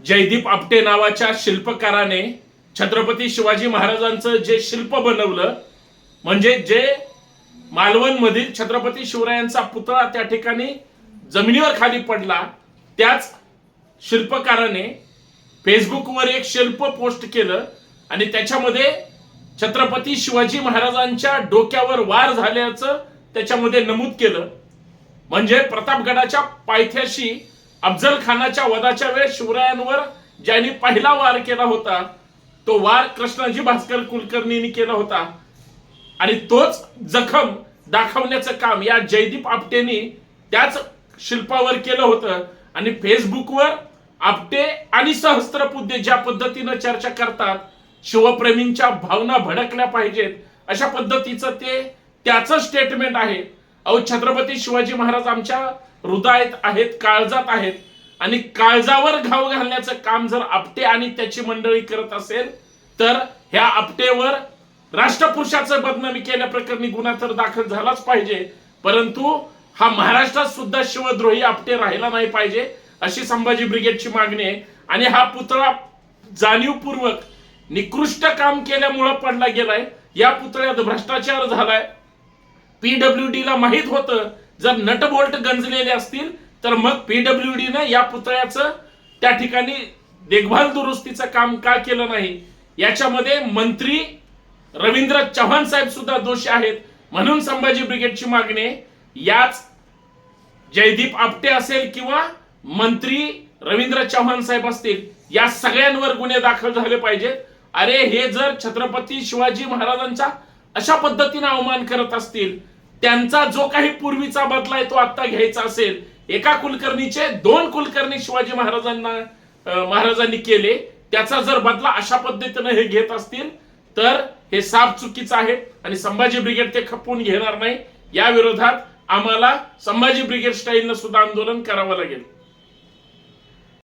जयदीप आपटे नावाच्या शिल्पकाराने छत्रपती शिवाजी महाराजांचं जे शिल्प बनवलं, म्हणजे जे मालवण मधील छत्रपती शिवरायांचा पुतळा त्या ठिकाणी जमिनीवर खाली पडला, त्याच शिल्पकाराने फेसबुकवर एक शिल्प पोस्ट केलं आणि त्याच्यामध्ये छत्रपती शिवाजी महाराजांच्या डोक्यावर वार झाल्याचं त्याच्यामध्ये नमूद केलं. म्हणजे प्रतापगडाच्या पायथ्याशी अफजल खानाच्या वधाच्या वेळेस शिवरायांवर ज्यांनी पहिला वार केला होता, तो वार कृष्णाजी भास्कर कुलकर्णींनी केला होता आणि तोच जखम दाखवण्याचं काम या जयदीप आपटेंनी त्याच शिल्पावर केलं होतं. आणि फेसबुकवर आपटे आणि सहस्त्रबुद्धे ज्या पद्धतीनं चर्चा करतात, शिवप्रेमींच्या भावना भडकल्या पाहिजेत अशा पद्धतीचं ते त्याचं स्टेटमेंट आहे. अहो, छत्रपती शिवाजी महाराज आमच्या हृदयात आहेत, काळजात आहेत आणि काळजावर घाव घालण्याचं काम जर आपटे आणि त्याची मंडळी करत असेल तर ह्या आपटेवर राष्ट्रपुरुषाचं बदनामी केल्याप्रकरणी गुन्हा तर दाखल झालाच पाहिजे. परंतु हा महाराष्ट्रात सुद्धा शिवद्रोही आपटे राहिला नाही पाहिजे अशी संभाजी ब्रिगेडची मागणी आहे. आणि हा पुतळा जाणीवपूर्वक निकृष्ट काम केल्यामुळे पडला गेलाय. या पुतळ्यात भ्रष्टाचार झालाय. PWD ला माहित होतं जर नट बोल्ट गंजलेले असतील तर मग PWD ने या पुतळ्याचं त्या ठिकाणी देखभाल दुरुस्तीचं काम का केलं नाही. याच्यामध्ये मंत्री रवींद्र चव्हाण साहेब सुद्धा दोषी आहेत. म्हणून संभाजी ब्रिगेडची मागणी याच जयदीप आपटे असेल किंवा मंत्री रवींद्र चव्हाण साहेब असतील, या सगळ्यांवर गुन्हे दाखल झाले पाहिजेत. अरे, हे जर छत्रपती शिवाजी महाराजांचा अशा पद्धतीने अवमान करत असतील, त्यांचा जो काही पूर्वीचा बदला आहे तो आता घ्यायचा असेल, एका कुलकर्णीचे 2 कुलकर्णी शिवाजी महाराजांनी केले, त्याचा जर बदला अशा पद्धतीने हे घेत असतील तर हे साफ चुकीचं आहे आणि संभाजी ब्रिगेड ते खपवून घेणार नाही. या विरोधात आम्हाला संभाजी ब्रिगेड स्टाईलनं सुद्धा आंदोलन करावं लागेल.